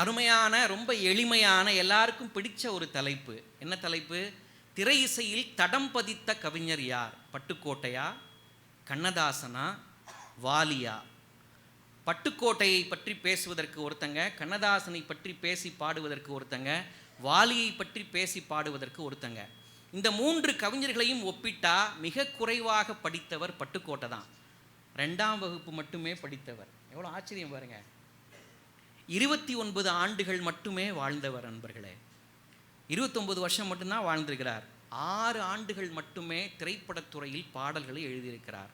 அருமையான, ரொம்ப எளிமையான, எல்லாருக்கும் பிடிச்ச ஒரு தலைப்பு. என்ன தலைப்பு? திரை இசையில் தடம் பதித்த கவிஞர் யார்? பட்டுக்கோட்டையா, கண்ணதாசனா, வாலியா? பட்டுக்கோட்டையை பற்றி பேசுவதற்கு ஒருத்தங்க, கண்ணதாசனை பற்றி பேசி பாடுவதற்கு ஒருத்தங்க, வாலியை பற்றி பேசி பாடுவதற்கு ஒருத்தங்க. இந்த 3 கவிஞர்களையும் ஒப்பிட்டா மிக குறைவாக படித்தவர் பட்டுக்கோட்டை தான். 2ஆம் வகுப்பு மட்டுமே படித்தவர். எவ்வளோ ஆச்சரியம் பாருங்க. 29 ஆண்டுகள் மட்டுமே வாழ்ந்தவர் நண்பர்களே. 29 வருஷம் மட்டும்தான் வாழ்ந்திருக்கிறார். 6 ஆண்டுகள் மட்டுமே திரைப்படத்துறையில் பாடல்களை எழுதியிருக்கிறார்.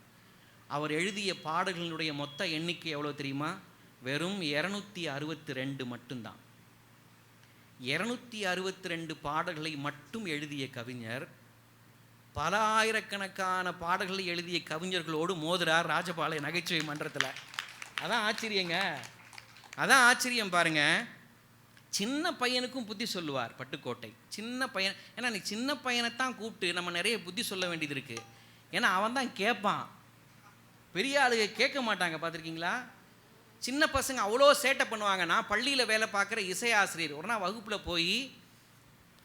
அவர் எழுதிய பாடல்களுடைய மொத்த எண்ணிக்கை எவ்வளோ தெரியுமா? வெறும் 262 மட்டும்தான். 262 பாடல்களை மட்டும் எழுதிய கவிஞர் பல ஆயிரக்கணக்கான பாடல்களை எழுதிய கவிஞர்களோடு மோதுறார் ராஜபாளைய நகைச்சுவை மன்றத்தில். அதான் ஆச்சரியங்க. அதான் ஆச்சரியம் பாருங்க. சின்ன பையனுக்கும் புத்தி சொல்லுவார் பட்டுக்கோட்டை. சின்ன பையன், ஏன்னா நீ சின்ன பையனைத்தான் கூப்பிட்டு நம்ம நிறைய புத்தி சொல்ல வேண்டியது இருக்குது. ஏன்னா அவன் தான் கேட்பான், பெரிய ஆளுக கேட்க மாட்டாங்க. பார்த்துருக்கீங்களா? சின்ன பசங்க அவ்வளோ சேட்டை பண்ணுவாங்க. நான் பள்ளியில் வேலை பார்க்குற இசை ஆசிரியர் ஒரு நாள் வகுப்பில் போய்,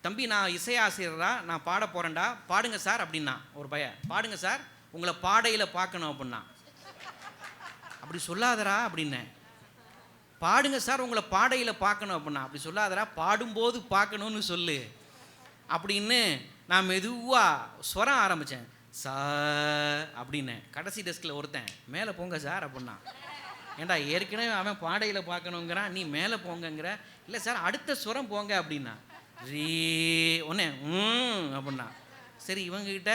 தம்பி நான் இசை ஆசிரியரா, நான் பாட போகிறேன்டா, பாடுங்க சார் அப்படின்னா. ஒரு பையன், பாடுங்க சார், உங்களை பாடையில் பார்க்கணும் அப்படின்னா. அப்படி சொல்லாதரா அப்படின்னேன். பாடுங்க சார், உங்களை பாடையில் பார்க்கணும் அப்படின்னா. அப்படி சொல்லாதரா, பாடும்போது பார்க்கணும்னு சொல்லு அப்படின்னு நான் மெதுவாக ஸ்வரம் ஆரம்பித்தேன். சார் அப்படின்னேன். கடைசி டெஸ்கில் ஒருத்தன், மேலே போங்க சார் அப்படின்னா. ஏண்டா ஏற்கனவே அவன் பாடையில் பார்க்கணுங்கிறான், நீ மேலே போங்கங்கிற. இல்லை சார் அடுத்த ஸ்வரம் போங்க அப்படின்னா. ரீ ஒன்னே அப்படின்னா. சரி இவங்ககிட்ட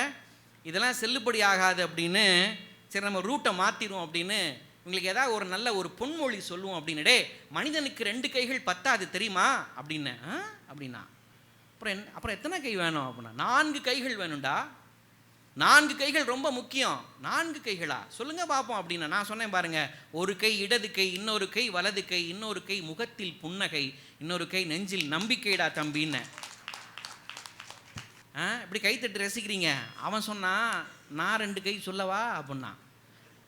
இதெல்லாம் செல்லுபடி ஆகாது அப்படின்னு, சரி நம்ம ரூட்டை மாற்றிடுவோம் அப்படின்னு இவங்களுக்கு ஏதாவது ஒரு நல்ல ஒரு பொன்மொழி சொல்லுவோம் அப்படின்னு. டே மனிதனுக்கு 2 கைகள் பத்தாது தெரியுமா அப்படின்னு. அப்படின்னா அப்புறம் எத்தனை கை வேணும் அப்படின்னா. 4 கைகள் வேணும்டா. 4 கைகள் ரொம்ப முக்கியம். 4 கைகளா சொல்லுங்க பார்ப்போம் அப்படின்னா. நான் சொன்னேன் பாருங்க, ஒரு கை இடது கை, இன்னொரு கை வலது கை, இன்னொரு கை முகத்தில் புன்னகை, இன்னொரு கை நெஞ்சில் நம்பிக்கைடா தம்பின்னு. இப்படி கைத்தட்டு ரசிக்கிறீங்க. அவன் சொன்னான், நான் 2 கை சொல்லவா அப்படின்னா.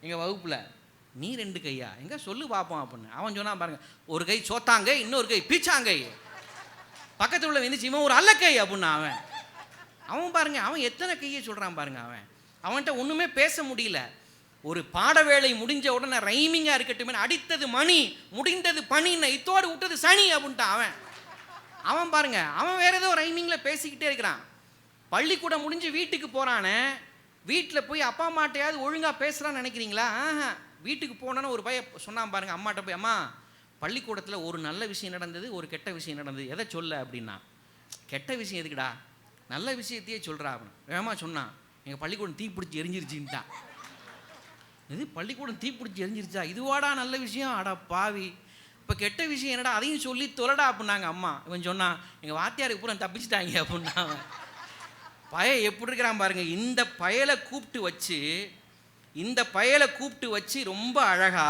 எங்கள் வகுப்பில் நீ 2 கையா எங்க சொல்லு பார்ப்போம் அப்படின்னு. அவன் சொன்னான் பாருங்க, ஒரு கை சோத்தாங்க, இன்னொரு கை பீச்சாங்கை, பக்கத்தில் உள்ள வந்துச்சு இவன் ஒரு அல்லக்கை அப்படின்னா. அவன் பாருங்க, அவன் எத்தனை கையை சொல்கிறான் பாருங்க. அவன்கிட்ட ஒன்றுமே பேச முடியல. ஒரு பாட வேலை முடிஞ்ச உடனே ரைமிங்காக இருக்கட்டும், அடித்தது மணி, முடிந்தது பனின்னு, இத்தோடு விட்டது சனி அப்படின்ட்டான். அவன் பாருங்க, அவன் வேற ஏதோ ரைமிங்கில் பேசிக்கிட்டே இருக்கிறான். பள்ளிக்கூடம் முடிஞ்சு வீட்டுக்கு போகிறானே, வீட்டில் போய் அப்பா அம்மாட்டையாவது ஒழுங்காக பேசுகிறான்னு நினைக்கிறீங்களா? வீட்டுக்கு போனான்னு ஒரு பையன் சொன்னான் பாருங்க, அம்மாட்ட போய், அம்மா பள்ளிக்கூடத்தில் ஒரு நல்ல விஷயம் நடந்தது, ஒரு கெட்ட விஷயம் நடந்தது, எதை சொல்ல அப்படின்னா. கெட்ட விஷயம் எதுக்குடா, நல்ல விஷயத்தையே சொல்கிறா அப்படின்னு. வேகமா சொன்னான், எங்கள் பள்ளிக்கூடம் தீப்பிடிச்சி எரிஞ்சிருச்சுன்ட்டான். இது பள்ளிக்கூடம் தீப்பிடிச்சி எரிஞ்சிருச்சா, இதுவாடா நல்ல விஷயம்? அடா பாவி, இப்போ கெட்ட விஷயம் என்னடா, அதையும் சொல்லி தொலைடா அப்படின்னாங்க அம்மா. இவன் சொன்னான், எங்கள் வாத்தியாருக்கு பூரா தப்பிச்சிட்டாங்க அப்படின்னா. பையன் எப்படி இருக்கிறான் பாருங்க. இந்த பயலை கூப்பிட்டு வச்சு ரொம்ப அழகா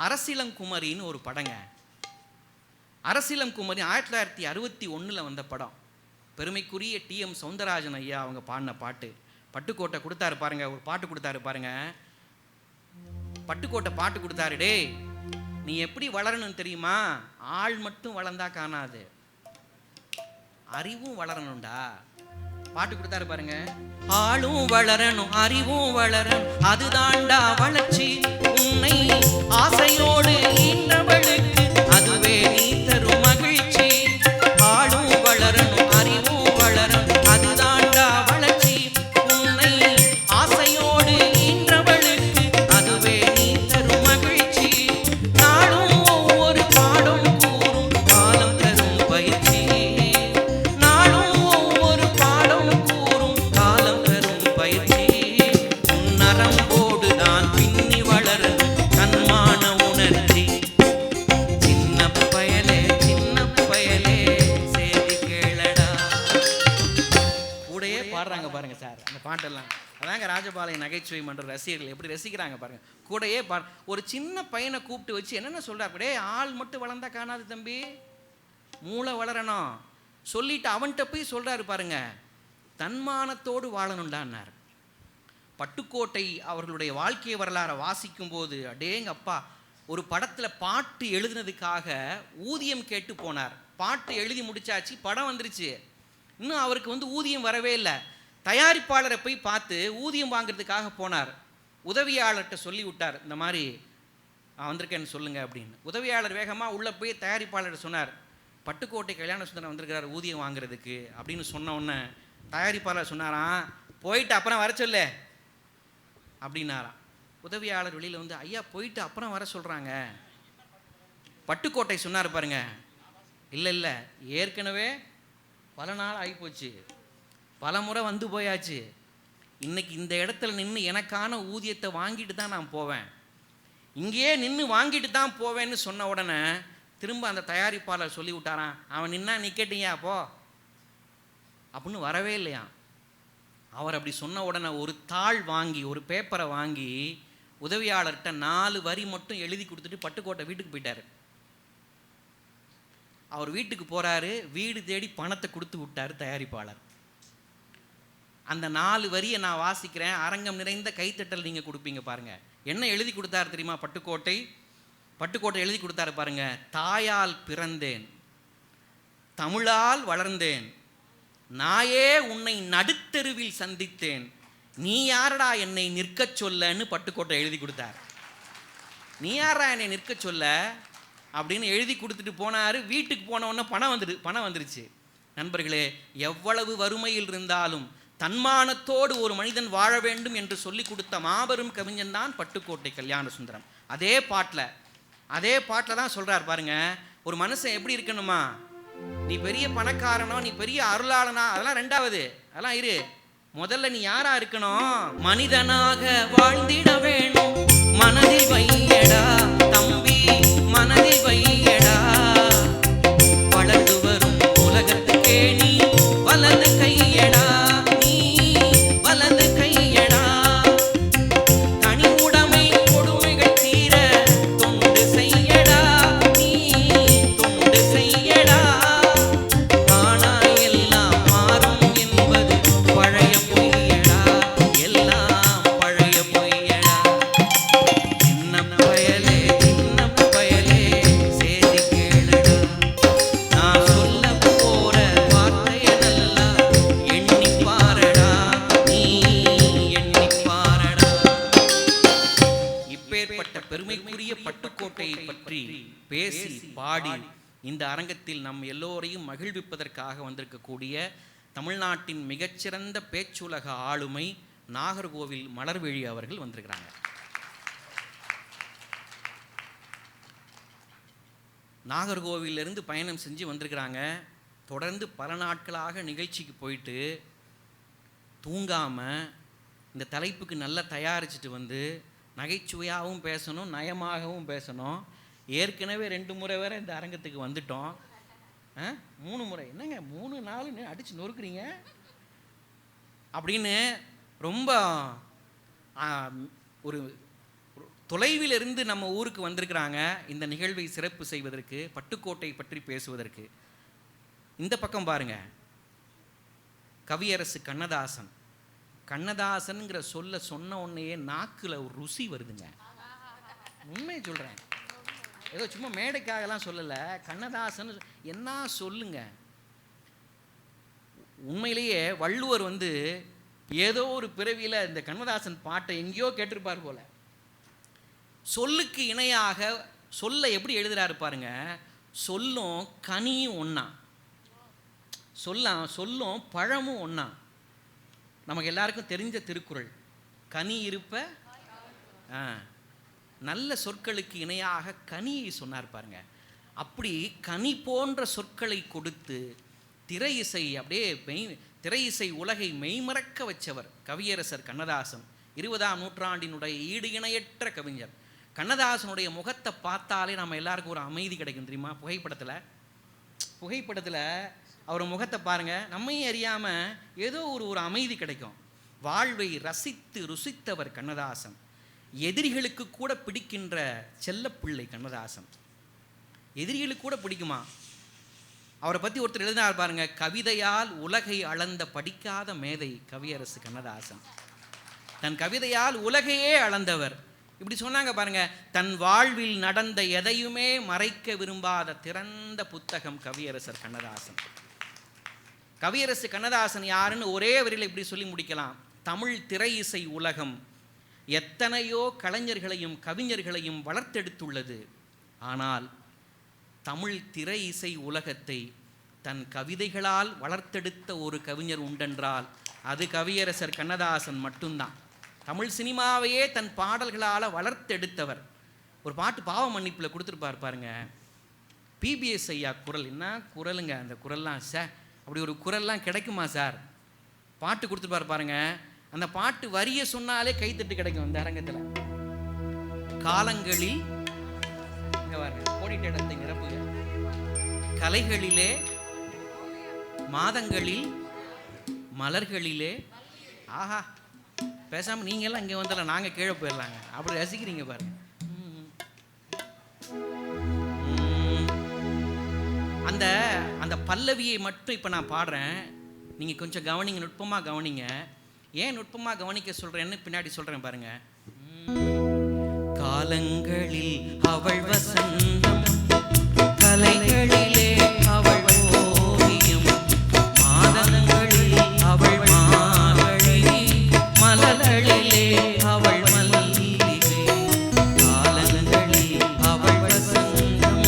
அரசிலங்குமரின்னு ஒரு படங்க. அரசிலங்குமரி 1961 வந்த படம். பெருமைக்குரிய TM சௌந்தரராஜன் ஐயா அவங்க பாடின பாட்டு. பட்டுக்கோட்டை கொடுத்தாரு பாருங்க, ஒரு பாட்டு கொடுத்தாரு பாருங்க. பட்டுக்கோட்டை பாட்டு கொடுத்தாரு. டே நீ எப்படி வளரணும் தெரியுமா? ஆள் மட்டும் வளர்ந்தா காணாது, அறிவும் வளரணும்டா. பாட்டு கொடுத்தாரு பாருங்க. ஆளும் வளரணும், அறிவும் வளரணும், அதுதான்டா வளர்ச்சி. உன்னை ஆசையோடு ஈன்றவளுக்கு அதுவே நீ தரும் மகிழ்ச்சி. ஆளும் வளரணும், அறிவும் வளரணும், அதுதான்டா வளர்ச்சி. உன்னை ஆசையோடு ஈன்றவளுக்கு அதுவே நீ தரும் மகிழ்ச்சி. நாளும் ஒவ்வொரு பாடம் கூறும் காலம் தரும் பயிற்சி. பாடுறாங்க பாருங்க சார் அந்த பாட்டெல்லாம். அதாங்க ராஜபாளைய நகைச்சுவை மன்ற ரசிகர்கள் எப்படி ரசிக்கிறாங்க பாருங்க. கூடையே ஒரு சின்ன பையனை கூப்பிட்டு வச்சு என்னென்ன சொல்றா, அப்படியே ஆள் மட்டும் வளர்ந்தா காணாது தம்பி, மூளை வளரணும் சொல்லிட்டு அவன்கிட்ட போய் சொல்றாரு பாருங்க, தன்மானத்தோடு வாழணும்டான்னார். பட்டுக்கோட்டை அவர்களுடைய வாழ்க்கை வரலாறை வாசிக்கும் போது அடேங்க அப்பா, ஒரு படத்தில் பாட்டு எழுதுனதுக்காக ஊதியம் கேட்டு போனார். பாட்டு எழுதி முடிச்சாச்சு, படம் வந்துருச்சு, இன்னும் அவருக்கு ஊதியம் வரவே இல்லை. தயாரிப்பாளரை போய் பார்த்து ஊதியம் வாங்குறதுக்காக போனார். உதவியாளர்கிட்ட சொல்லி விட்டார், இந்த மாதிரி வந்திருக்கேன்னு சொல்லுங்கள் அப்படின்னு. உதவியாளர் வேகமாக உள்ளே போய் தயாரிப்பாளர்கிட்ட சொன்னார், பட்டுக்கோட்டை கல்யாண சுந்தரம் வந்திருக்கிறார் ஊதியம் வாங்குறதுக்கு அப்படின்னு சொன்ன உடனே தயாரிப்பாளர் சொன்னாராம், போயிட்டு அப்புறம் வர சொல்லு அப்படின்னாராம். உதவியாளர் வெளியில் ஐயா போயிட்டு அப்புறம் வர சொல்கிறாங்க. பட்டுக்கோட்டை சொன்னார் பாருங்க, இல்லை இல்லை, ஏற்கனவே பல நாள் ஆகிப்போச்சு, பல முறை வந்து போயாச்சு, இன்னைக்கு இந்த இடத்துல நின்று எனக்கான ஊதியத்தை வாங்கிட்டு தான் நான் போவேன், இங்கேயே நின்று வாங்கிட்டு தான் போவேன்னு சொன்ன உடனே திரும்ப அந்த தயாரிப்பாளர் சொல்லி விட்டாரான், அவன் நின்னா நிற்கட்டியா போ அப்படின்னு வரவே இல்லையா. அவர் அப்படி சொன்ன உடனே ஒரு தாள் வாங்கி, ஒரு பேப்பரை வாங்கி உதவியாளர்கிட்ட 4 வரி மட்டும் எழுதி கொடுத்துட்டு பட்டுக்கோட்டை வீட்டுக்கு போயிட்டார். அவர் வீட்டுக்கு போகிறாரு, வீடு தேடி பணத்தை கொடுத்து விட்டார் தயாரிப்பாளர். அந்த 4 வரியை நான் வாசிக்கிறேன், அரங்கம் நிறைந்த கைத்தட்டல் நீங்கள் கொடுப்பீங்க பாருங்க. என்ன எழுதி கொடுத்தாரு தெரியுமா? பட்டுக்கோட்டை எழுதி கொடுத்தாரு பாருங்க. தாயால் பிறந்தேன், தமிழால் வளர்ந்தேன், நாயே உன்னை நடுத்தெருவில் சந்தித்தேன், நீ யாரடா என்னை நிற்க சொல்லன்னு பட்டுக்கோட்டை எழுதி கொடுத்தார். நீ யாரா என்னை நிற்க சொல்ல அப்படின்னு எழுதி கொடுத்துட்டு போனார். வீட்டுக்கு போனவுடனே பணம் வந்துருச்சு. நண்பர்களே, எவ்வளவு வறுமையில் இருந்தாலும் தன்மானத்தோடு ஒரு மனிதன் வாழ வேண்டும் என்று சொல்லி கொடுத்த மாபெரும் கவிஞன் தான் பட்டுக்கோட்டை கல்யாண சுந்தரம். அதே பாட்டில் தான் சொல்கிறார் பாருங்க, ஒரு மனுஷன் எப்படி இருக்கணுமா, நீ பெரிய பணக்காரனோ, நீ பெரிய அருளாளனா, அதெல்லாம் ரெண்டாவது, அதெல்லாம் இரு, முதல்ல நீ யாரா இருக்கணும், மனிதனாக வாழ்ந்திட வேணும், மனதில் வையடா தம்பி, மனதில் வையடா, வளர்ந்து வரும் உலகத்துக்கே நீ வலது கையடா, நீ வலது கையடா, தனி உடைமை கொடுமைகள் தீர தொண்டு செய்யடா, நீ தொண்டு செய்யடா, தானா எல்லாம் மாறும் என்பது பழைய பொய்யடா, எல்லாம் பழைய பொய்யடா, சின்ன பயலே சேதி கேளடா, நான் சொல்ல போற வார்த்தைய நல்லா எண்ணி பாரடா, நீ எண்ணி பாரடா. இப்பேற்பட்ட பெருமைக்குரிய பட்டுக்கோட்டையை பற்றி பேசி பாடி இந்த அரங்கத்தில் நம் எல்லோரையும் மகிழ்விப்பதற்காக வந்திருக்கக்கூடிய தமிழ்நாட்டின் மிகச்சிறந்த பேச்சுலக ஆளுமை நாகர்கோவில் மலர்விழி அவர்கள் வந்திருக்கிறாங்க. நாகர்கோவிலிருந்து பயணம் செஞ்சு வந்திருக்கிறாங்க. தொடர்ந்து பல நாட்களாக நிகழ்ச்சிக்கு போயிட்டு தூங்காமல் இந்த தலைப்புக்கு நல்லா தயாரிச்சுட்டு வந்து நகைச்சுவையாகவும் பேசணும், நயமாகவும் பேசணும். ஏற்கனவே 2 முறை வேற இந்த அரங்கத்துக்கு வந்துட்டோம். 3 முறை, என்னங்க 3 4 அடித்து நொறுக்குறீங்க அப்படின்னு ரொம்ப ஒரு தொலைவிலிருந்து நம்ம ஊருக்கு வந்திருக்கிறாங்க இந்த நிகழ்வை சிறப்பு செய்வதற்கு, பட்டுக்கோட்டை பற்றி பேசுவதற்கு. இந்த பக்கம் பாருங்க, கவியரசு கண்ணதாசன்ங்கிற சொன்ன உடனேயே நாக்கில் ஒரு ருசி வருதுங்க. உண்மையை சொல்கிறேன், ஏதோ சும்மா மேடைக்காகலாம் சொல்லலை. கண்ணதாசன் என்ன சொல்லுங்க. உண்மையிலேயே வள்ளுவர் ஏதோ ஒரு பிறவியில் இந்த கண்ணதாசன் பாட்டை எங்கேயோ கேட்டிருப்பார் போல. சொல்லுக்கு இணையாக சொல்ல எப்படி எழுதுறாரு பாருங்க. சொல்லும் கனியும் ஒன்றா, சொல்லும் பழமும் ஒன்றா. நமக்கு எல்லாருக்கும் தெரிஞ்ச திருக்குறள், கனி இருப்ப நல்ல சொற்களுக்கு இணையாக கனியை சொன்னார் பாருங்க. அப்படி கனி போன்ற சொற்களை கொடுத்து திரை இசை உலகை மெய்மறக்க வச்சவர் கவியரசர் கண்ணதாசன். 20ஆம் நூற்றாண்டினுடைய ஈடு இணையற்ற கவிஞர். கண்ணதாசனுடைய முகத்தை பார்த்தாலே நம்ம எல்லாருக்கும் ஒரு அமைதி கிடைக்கும் தெரியுமா? புகைப்படத்தில் அவர் முகத்தை பாருங்க, நம்மையும் அறியாமல் ஏதோ ஒரு அமைதி கிடைக்கும். வாழ்வை ரசித்து ருசித்தவர் கண்ணதாசன். எதிரிகளுக்கு கூட பிடிக்கின்ற செல்லப்பிள்ளை கண்ணதாசன். எதிரிகளுக்கு கூட பிடிக்குமா? அவரை பற்றி ஒருத்தர் எழுதினார் பாருங்க, கவிதையால் உலகை அளந்த படிக்காத மேதை கவியரசு கண்ணதாசன். தன் கவிதையால் உலகையே அளந்தவர். இப்படி சொன்னாங்க பாருங்க. தன் வாழ்வில் நடந்த எதையுமே மறைக்க விரும்பாத திறந்த புத்தகம் கவியரசர் கண்ணதாசன். கவியரசு கண்ணதாசன் யாருன்னு ஒரே வரியில் இப்படி சொல்லி முடிக்கலாம். தமிழ் திரை இசை உலகம் எத்தனையோ கலைஞர்களையும் கவிஞர்களையும் வளர்த்தெடுத்துள்ளது. ஆனால் தமிழ் திரை இசை உலகத்தை தன் கவிதைகளால் வளர்த்தெடுத்த ஒரு கவிஞர் உண்டென்றால் அது கவியரசர் கண்ணதாசன் மட்டும்தான். தமிழ் சினிமாவையே தன் பாடல்களால் வளர்த்தெடுத்தவர். ஒரு பாட்டு பாவ மன்னிப்பில் கொடுத்துருப்பார் பாருங்க. பிபிஎஸ் ஐயா குரல், என்ன குரலுங்க அந்த குரல்லாம். அப்படி ஒரு குரல்லாம் கிடைக்குமா சார்? பாட்டு கொடுத்துருப்பார் பாருங்க. அந்த பாட்டு வரிய சொன்னாலே கைத்தட்டு கிடைக்கும் அந்த அரங்கத்தில். காலங்களில் கோடிட்ட இடத்தை நிரப்புக, கலைகளிலே மாதங்களில் மலர்களிலே. ஆஹா, பேசாமல் நீங்கள்லாம் இங்கே வந்தால நாங்கள் கீழே போயிடலாங்க. அப்படி ரசிக்கிறீங்க பாருங்க. அந்த அந்த பல்லவியை மட்டும் இப்போ நான் பாடுறேன், நீங்கள் கொஞ்சம் கவனிங்க, நுட்பமாக கவனிங்க. ஏன் நுட்பமாக கவனிக்க சொல்கிறேன்னு பின்னாடி சொல்கிறேன் பாருங்க. காலங்களில் அவள் வசந்தம், கலைகளிலே அவள் ஓவியம், மாதங்களில் அவள் மார்கழி, மலர்களிலே அவள் மல்லிகை, காலங்களில் அவள் வசந்தம்.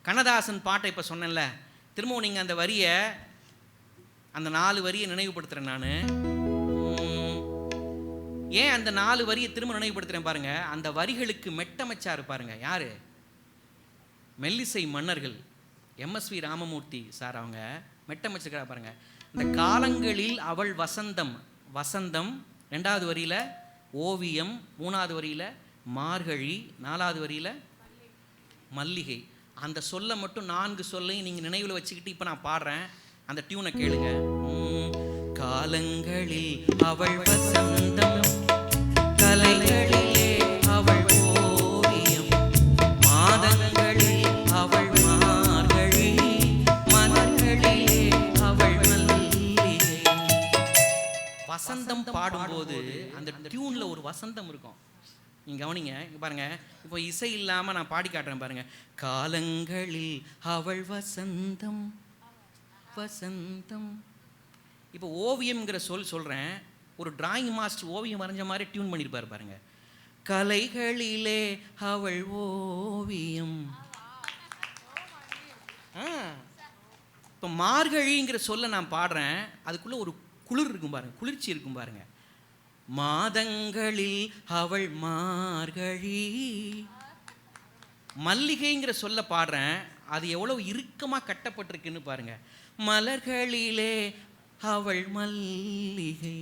கண்ணதாசன் பாட்டை இப்போ சொன்னேன்ல, திரும்பவும் நீங்கள் அந்த வரியை, அந்த 4 வரியை நினைவுபடுத்துகிறேன் நான். ஏன் அந்த 4 வரியை திரும்ப நினைவுபடுத்துகிறேன் பாருங்க. அந்த வரிகளுக்கு மெட்டமைச்சாரு பாருங்க. யாரு? மெல்லிசை மன்னர்கள் எம்எஸ்வி ராமமூர்த்தி சார். அவங்க மெட்டமைச்சிருக்கிறா பாருங்க. இந்த காலங்களில் அவள் வசந்தம், வசந்தம் 2வது வரியில், ஓவியம் 3வது வரியில், மார்கழி 4வது வரியில், மல்லிகை. அந்த சொல்ல மட்டும் 4 சொல்லையும் நீங்கள் நினைவில் வச்சுக்கிட்டு இப்போ நான் பாடுறேன். அந்த டியூனை கேளுங்க. காலங்களில் அவள் வசந்தம், கலைகளிலே அவள் ஓவியம், மாதங்களில் அவள் மார்கழி, மலர்களிலே அவள் மல்லிகை. வசந்தம் பாடும்போது அந்த டியூனில் ஒரு வசந்தம் இருக்கும். நீங்கள் கவனிங்க பாருங்க. இப்போ இசை இல்லாமல் நான் பாடி காட்டுறேன் பாருங்க. காலங்களில் அவள் வசந்தம், வசந்தம். இப்போ ஓவியம்ங்கிற சொல்கிறேன். ஒரு டிராயிங் மாஸ்டர் ஓவியம் வரைஞ்ச மாதிரி டியூன் பண்ணியிருப்பார் பாருங்க. கலைகளிலே அவள் ஓவியம். இப்போ மார்கழிங்கிற சொல்ல நான் பாடுறேன். அதுக்குள்ளே ஒரு குளிர் இருக்கும் பாருங்க, குளிர்ச்சி இருக்கும் பாருங்க. மாதங்களில் அவள் மார்கழி. மல்லிகைங்கிற சொல்ல பாடுறேன். அது எவ்வளவு இறுக்கமாக கட்டப்பட்டிருக்குன்னு பாருங்க. மலர்களிலே அவள் மல்லிகை.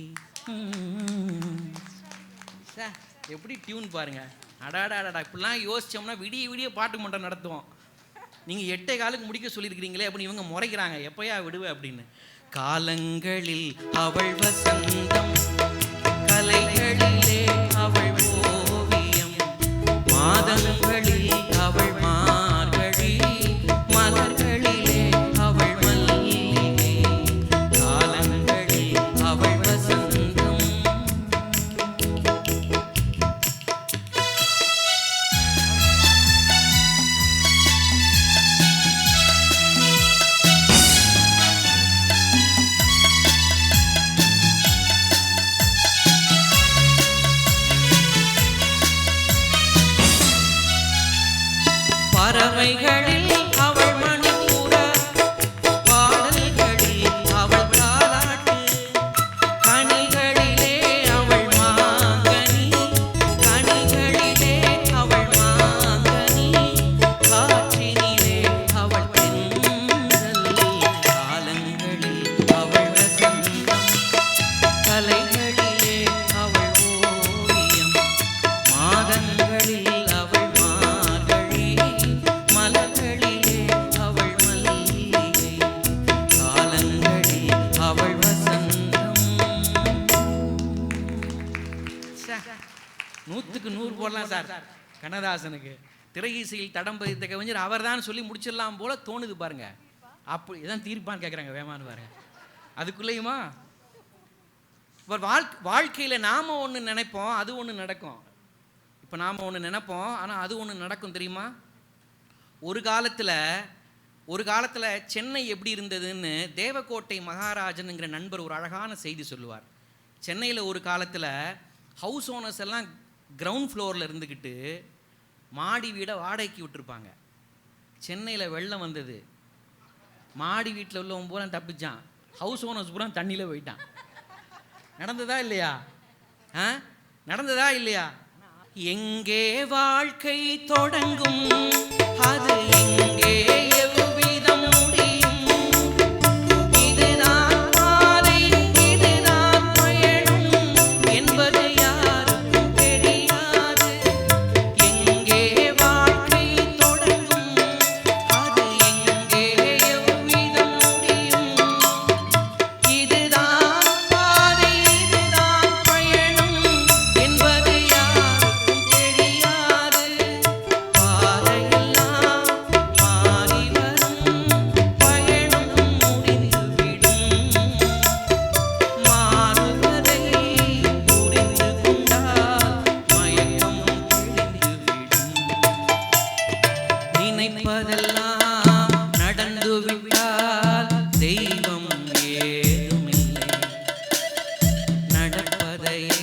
எப்படி டியூன் பாருங்க. அடாடாடா, இப்படிலாம் யோசிச்சோம்னா விடிய விடிய பாட்டு மன்றம் நடத்துவோம். நீங்கள் 8:15 முடிக்க சொல்லியிருக்கிறீங்களே அப்படின்னு இவங்க முறைக்கிறாங்க, எப்பயா விடுவேன் அப்படின்னு. காலங்களில் அவள் வசந்தம், கலைகளிலே அவள் ஓவியம், மாதங்களில் அவள் மார்கழி, மலர்களிலே அவள் மல்லிகை, காலங்களில் அவள் வசந்தம். பறவைகளில் அவள் மணிப்புற, பாடல்களில் அவள் தாலாட்டு, கனிகளிலே அவள் மாங்கனி, கனிகளிலே அவள் மாங்கனி, காற்றினிலே அவள் தென்றல், காலங்களில் அவள் வசந்தம், கலைகளிலே அவள் ஓவியம், மாதங்களில் அவள் மார்கழி, மலர்களிலே அவள் மல்லிகை, காலங்களில் அவள் வசந்தம். 100க்கு 100 போடலாம் சார் கண்ணதாசனுக்கு. திரை இசையில் தடம் பதித்த கவிஞர் அவர் தான் சொல்லி முடிச்சிடலாம் போல தோணுது பாருங்க. அப்படி இதான் தீர்ப்பான்னு கேட்குறாங்க வேமான்னு பாருங்க. அதுக்குள்ளேயுமா இப்போ வாழ்க்கையில் நாம் ஒன்று நினைப்போம், அது ஒன்று நடக்கும். இப்போ நாம் ஒன்று நினைப்போம், ஆனால் அது ஒன்று நடக்கும் தெரியுமா? ஒரு காலத்தில் சென்னை எப்படி இருந்ததுன்னு தேவக்கோட்டை மகாராஜனுங்கிற நண்பர் ஒரு அழகான செய்தி சொல்லுவார். சென்னையில் ஒரு காலத்தில் ஹவுஸ் ஓனர்ஸ் எல்லாம் கிரவுண்ட் ஃப்ளோரில் இருந்துக்கிட்டு மாடி வீடை வாடகைக்கு விட்டுருப்பாங்க. சென்னையில் வெள்ளம் வந்தது, மாடி வீட்டில் உள்ளவன் பூரா தப்பிச்சான், ஹவுஸ் ஓனர்ஸ் பூரா தண்ணியில் போயிட்டான். நடந்ததா இல்லையா? நடந்ததா இல்லையா? எங்கே வாழ்க்கை தொடங்கும், அது எங்கே எவ்விதம் முடியும், இதுதான் பாதை, இதுதான் பயணம் என்பது யாருக்கும் தெரியாது. எங்கே வாழ்க்கை தொடங்கும், அது எங்கே எவ்விதம் முடியும், இதுதான் பாதை, இதுதான் பயணம் என்பது யாருக்கும் தெரியாது. பாதையெல்லாம் மாறி வரும், பயணம் முடிந்துவிடும், மாறுவதை புரிந்து கொண்டால் மயக்கம் தெளிந்துவிடும். நினைப்பதெல்லாம் நடந்துவிட்டால் தெய்வம் ஏதுமில்லை, நடப்பதையே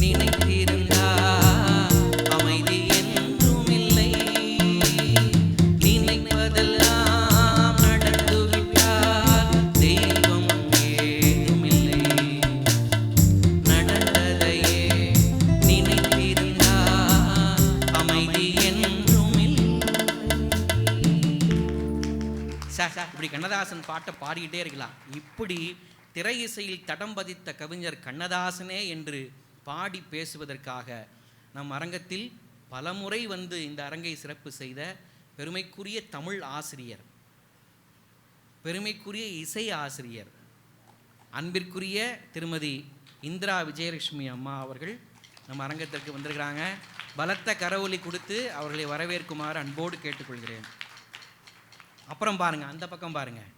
நினைத்திருந்தால் அமைதி என்றுமில்லை. நினைப்பதெல்லாம் நடந்துவிட்டால் தெய்வம் ஏதுமில்லை, நடந்ததையே நினைத்திருந்தால் அமைதி என்றுமில்லை. இப்படி கண்ணதாசன் பாட்டை பாடிக்கிட்டே இருக்கலாம். இப்படி திரை இசையில் தடம் பதித்த கவிஞர் கண்ணதாசனே என்று பாடி பேசுவதற்காக நம் அரங்கத்தில் பலமுறை வந்து இந்த அரங்கை சிறப்பு செய்த பெருமைக்குரிய தமிழ் ஆசிரியர், பெருமைக்குரிய இசை ஆசிரியர், அன்பிற்குரிய திருமதி இந்திரா விஜயலட்சுமி அம்மா அவர்கள் நம் அரங்கத்திற்கு வந்திருக்கிறாங்க. பலத்த கரவொலி கொடுத்து அவர்களை வரவேற்குமாறு அன்போடு கேட்டுக்கொள்கிறேன். அப்புறம் பாருங்கள், அந்த பக்கம் பாருங்கள்,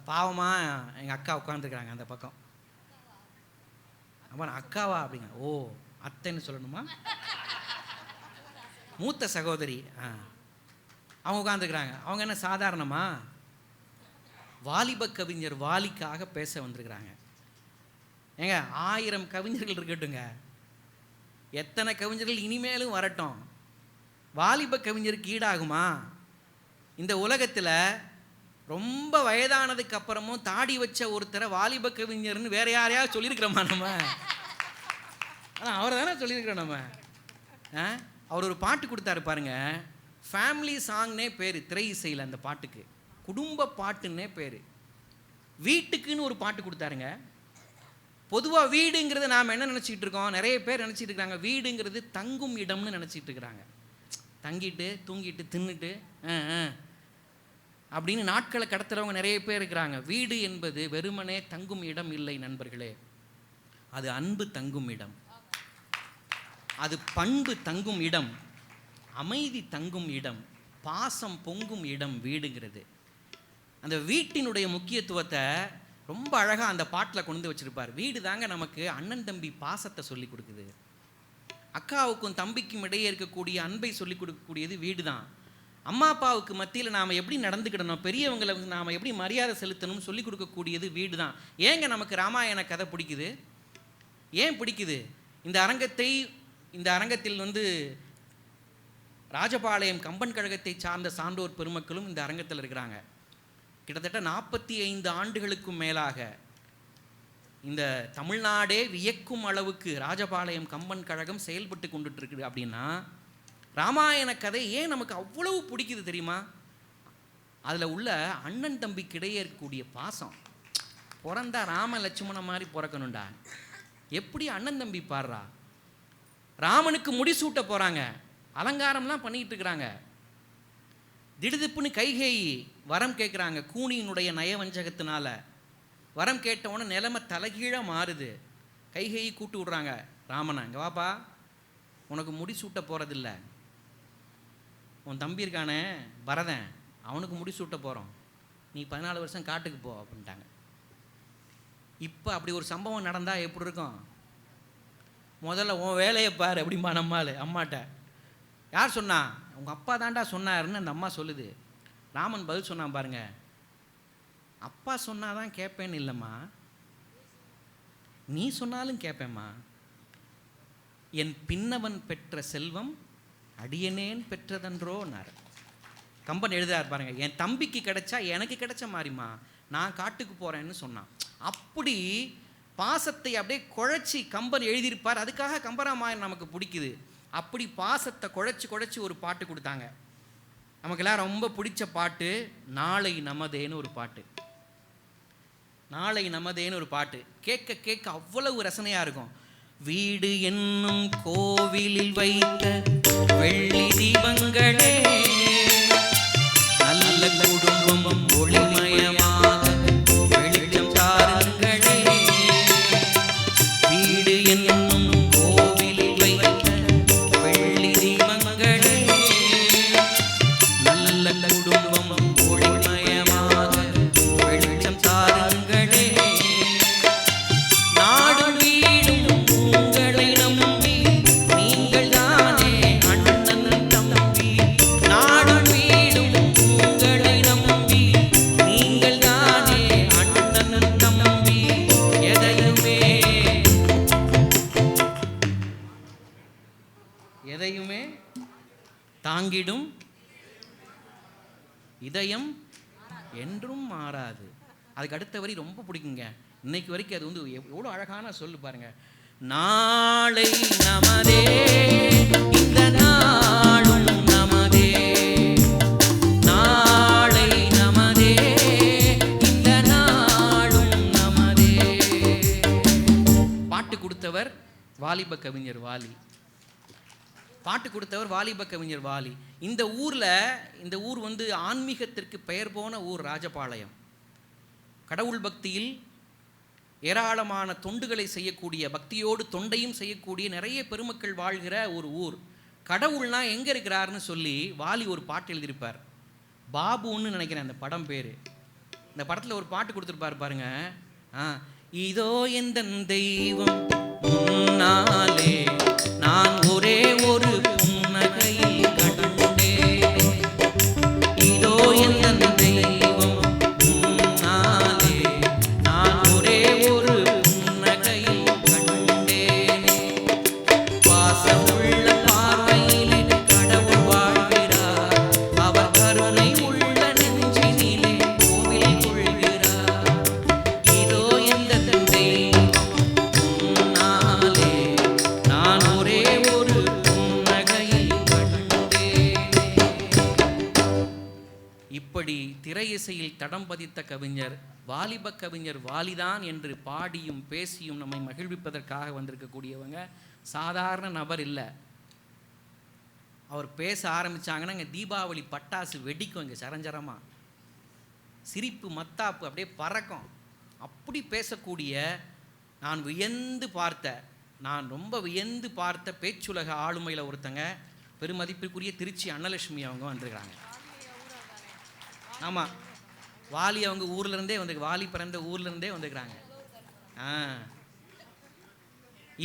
பாவமாக எங்கள் அக்கா உட்காந்துருக்குறாங்க அந்த பக்கம். அப்புறம் அக்காவா அப்படிங்க, ஓ அத்தைன்னு சொல்லணுமா, மூத்த சகோதரி. அவங்க உட்காந்துருக்குறாங்க. அவங்க என்ன சாதாரணமா? வாலிப கவிஞர் வாலிக்காக பேச வந்திருக்கிறாங்க. ஏங்க 1000 கவிஞர்கள் இருக்கட்டுங்க, எத்தனை கவிஞர்கள் இனிமேலும் வரட்டும், வாலிப கவிஞருக்கு ஈடாகுமா? இந்த உலகத்தில் ரொம்ப வயதானதுக்கு அப்புறமும் தாடி வச்ச ஒருத்தரை வாலிப கவிஞர்னு வேற யாரையாவது சொல்லியிருக்கிறோமா நம்ம? ஆனால் அவரை தானே சொல்லியிருக்கிறோம் நம்ம. அவர் ஒரு பாட்டு கொடுத்தாரு பாருங்க, ஃபேமிலி சாங்னே பேர் திரை இசையில். அந்த பாட்டுக்கு குடும்ப பாட்டுன்னே பேர். வீட்டுக்குன்னு ஒரு பாட்டு கொடுத்தாருங்க. பொதுவாக வீடுங்கிறது நாம் என்ன நினச்சிக்கிட்டு இருக்கோம், நிறைய பேர் நினச்சிட்டு இருக்கிறாங்க, வீடுங்கிறது தங்கும் இடம்னு நினச்சிட்டு இருக்கிறாங்க. தங்கிட்டு தூங்கிட்டு தின்னுட்டு அப்படின்னு நாட்களை கடத்துறவங்க நிறைய பேர் இருக்கிறாங்க. வீடு என்பது வெறுமனே தங்கும் இடம் இல்லை நண்பர்களே, அது அன்பு தங்கும் இடம், அது பண்பு தங்கும் இடம், அமைதி தங்கும் இடம், பாசம் பொங்கும் இடம் வீடுங்கிறது. அந்த வீட்டினுடைய முக்கியத்துவத்தை ரொம்ப அழகாக அந்த பாட்டில் கொண்டு வந்து வச்சுருப்பார். வீடு தாங்க நமக்கு அண்ணன் தம்பி பாசத்தை சொல்லி கொடுக்குது. அக்காவுக்கும் தம்பிக்கும் இடையே இருக்கக்கூடிய அன்பை சொல்லிக் கொடுக்கக்கூடியது வீடு தான். அம்மா அப்பாவுக்கு மத்தியில் நாம் எப்படி நடந்துக்கிடணும், பெரியவங்களை நாம் எப்படி மரியாதை செலுத்தணும்னு சொல்லிக் கொடுக்கக்கூடியது வீடு தான். ஏங்க நமக்கு ராமாயண கதை பிடிக்குது? ஏன் பிடிக்குது? இந்த அரங்கத்தில் வந்து ராஜபாளையம் கம்பன் கழகத்தை சார்ந்த சான்றோர் பெருமக்களும் இந்த அரங்கத்தில் இருக்கிறாங்க. கிட்டத்தட்ட 45 ஆண்டுகளுக்கும் மேலாக இந்த தமிழ்நாடே வியக்கும் அளவுக்கு ராஜபாளையம் கம்பன் கழகம் செயல்பட்டு கொண்டுட்டு இருக்குது. அப்படின்னா ராமாயண கதை ஏன் நமக்கு அவ்வளவு பிடிக்குது தெரியுமா? அதில் உள்ள அண்ணன் தம்பிக்கிடையே இருக்கக்கூடிய பாசம். பிறந்தா ராம லட்சுமண மாதிரி பிறக்கணும்டா. எப்படி அண்ணன் தம்பி பாடுறா, ராமனுக்கு முடிசூட்ட போகிறாங்க, அலங்காரம்லாம் பண்ணிக்கிட்டு இருக்கிறாங்க. திடுதிப்புன்னு கைகேயி வரம் கேட்குறாங்க. கூனியினுடைய நயவஞ்சகத்தினால வரம் கேட்டவொன்னே நிலைமை தலைகீழாக மாறுது. கைகேயி கூட்டு விடுறாங்க ராமனை, இங்கே வாப்பா, உனக்கு முடிசூட்ட போகிறதில்ல, உன் தம்பி இருக்கானே பரதன், அவனுக்கு முடிசூட்ட போகிறோம், நீ 14 வருஷம் காட்டுக்கு போ அப்படின்ட்டாங்க. இப்போ அப்படி ஒரு சம்பவம் நடந்தால் எப்படி இருக்கும்? முதல்ல உன் வேலையை பாரு அப்படிம்பா நம்மால் அம்மாட்ட. யார் சொன்னா? உங்கள் அப்பா தாண்டா சொன்னாருன்னு அந்த அம்மா சொல்லுது. ராமன் பதில் சொன்னான் பாருங்க, அப்பா சொன்னாதான் கேட்பேன்னு இல்லைம்மா, நீ சொன்னாலும் கேட்பேம்மா. என் பின்னவன் பெற்ற செல்வம் அடியனேன் பெற்றதன்றோன்னார். கம்பன் எழுதார் பாருங்க, என் தம்பிக்கு கிடைச்சா எனக்கு கிடைச்ச மாதிரிம்மா, நான் காட்டுக்கு போகிறேன்னு சொன்னான். அப்படி பாசத்தை அப்படியே குழைச்சி கம்பன் எழுதியிருப்பார். அதுக்காக கம்பராமாயணம் நமக்கு பிடிக்குது. அப்படி பாசத்தை குழைச்சி ஒரு பாட்டு கொடுத்தாங்க. நமக்கெல்லாம் ரொம்ப பிடிச்ச பாட்டு நாளை நமதேன்னு ஒரு பாட்டு. நாளை நமதேன்னு ஒரு பாட்டு கேட்க கேட்க அவ்வளவு ரசனையாக இருக்கும். வீடு என்னும் கோவிலில் வைத்த வெள்ளி தீபங்களே, நல்ல குடும்பம் ஒளிமயமாக வெளிச்சம் தாருங்களே. வீடு என்னும் கோவிலில் வைத்த வெள்ளி தீபங்களே, நல்ல குடும்பம் ஒளிமயமாக வெளிச்சம் தாருங்களே. நாடும் வீடும் உங்களை நம்பி நீங்கள் தானே அண்ணன் தம்பி. நாடும் வீடும் உங்களை நம்பி நீங்கள் தானே அண்ணன் தம்பி. எதையுமே தாங்கிடும் இதயம் என்றும் மாறாது. அதுக்கு அடுத்த வரி ரொம்ப பிடிக்குங்க. இன்னைக்கு வரைக்கும் அது வந்து எவ்வளோ அழகான சொல்லு பாருங்க. நாளை நமதே இந்த நாளும் நமதே, நாளை நமதே இந்த நாளும் நமதே. பாட்டு கொடுத்தவர் வாலிப கவிஞர் வாலி. பாட்டு கொடுத்தவர் வாலிப கவிஞர் வாலி. இந்த ஊர் வந்து ஆன்மீகத்திற்கு பெயர் போன ஊர் ராஜபாளையம். கடவுள் பக்தியில் ஏராளமான தொண்டுகளை செய்யக்கூடிய, பக்தியோடு தொண்டையும் செய்யக்கூடிய நிறைய பெருமக்கள் வாழ்கிற ஒரு ஊர். கடவுள்னா எங்கே இருக்கிறாருன்னு சொல்லி வாலி ஒரு பாட்டு எழுதியிருப்பார். பாபுன்னு நினைக்கிறேன் அந்த படம் பேர். இந்த படத்தில் ஒரு பாட்டு கொடுத்துருப்பார் பாருங்க. இதோ எந்த தெய்வம் முன்னாலே நான் ஒரே ஒரு புன்னகையில் கண்டேன். இதோ எந்த தெய்வம் முன்னாலே நான் ஒரே ஒரு புன்னகையில் கண்டேன். பாசமுள்ள பார்வையிலே கடவுள் வாழ்கிறார், அவர் கருணை உள்ள நெஞ்சினிலே கோவில் கொள்கிறார். இதோ எந்த தெய்வம் முன்னாலே நான் ஒரே ஒரு புன்னகையில் கண்டேன். இப்படி திரையிசையில் தடம் பதித்த கவிஞர் வாலிப கவிஞர் வாலிதான் என்று பாடியும் பேசியும் நம்மை மகிழ்விப்பதற்காக வந்திருக்கக்கூடியவங்க சாதாரண நபர் இல்லை. அவர் பேச ஆரம்பித்தாங்கன்னா இங்கே தீபாவளி பட்டாசு வெடிக்கும், இங்கே சரஞ்சரமாக சிரிப்பு மத்தாப்பு அப்படியே பறக்கும். அப்படி பேசக்கூடிய நான் ரொம்ப வியந்து பார்த்த பேச்சுலக ஆளுமையில் ஒருத்தங்க பெருமதிப்பிற்குரிய திருச்சி அன்னலட்சுமி அவங்க வந்திருக்கிறாங்க. ஆமாம், வாலி அவங்க ஊர்லேருந்தே வாலி பிறந்த ஊர்லேருந்தே வந்துருக்கிறாங்க.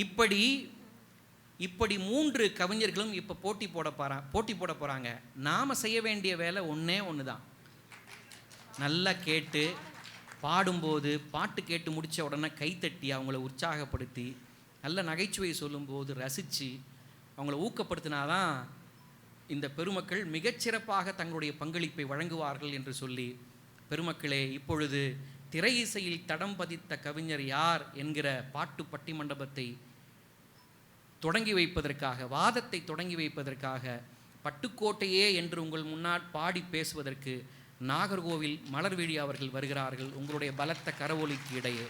இப்படி 3 கவிஞர்களும் இப்போ போட்டி போட போகிறாங்க. நாம் செய்ய வேண்டிய வேலை ஒன்று தான். நல்லா கேட்டு பாடும்போது, பாட்டு கேட்டு முடித்த உடனே கைத்தட்டி அவங்கள உற்சாகப்படுத்தி, நல்ல நகைச்சுவையை சொல்லும்போது ரசித்து அவங்கள ஊக்கப்படுத்தினாதான் இந்த பெருமக்கள் மிகச்சிறப்பாக தங்களுடைய பங்களிப்பை வழங்குவார்கள் என்று சொல்லி, பெருமக்களே, இப்பொழுது திரை இசையில் தடம் பதித்த கவிஞர் யார் என்கிற பாட்டு பட்டிமண்டபத்தை தொடங்கி வைப்பதற்காக, வாதத்தை தொடங்கி வைப்பதற்காக, பட்டுக்கோட்டையே என்று உங்கள் முன்னால் பாடி பேசுவதற்கு நாகர்கோவில் மலர்விழி அவர்கள் வருகிறார்கள். உங்களுடைய பலத்த கரவொலிக்கு இடையே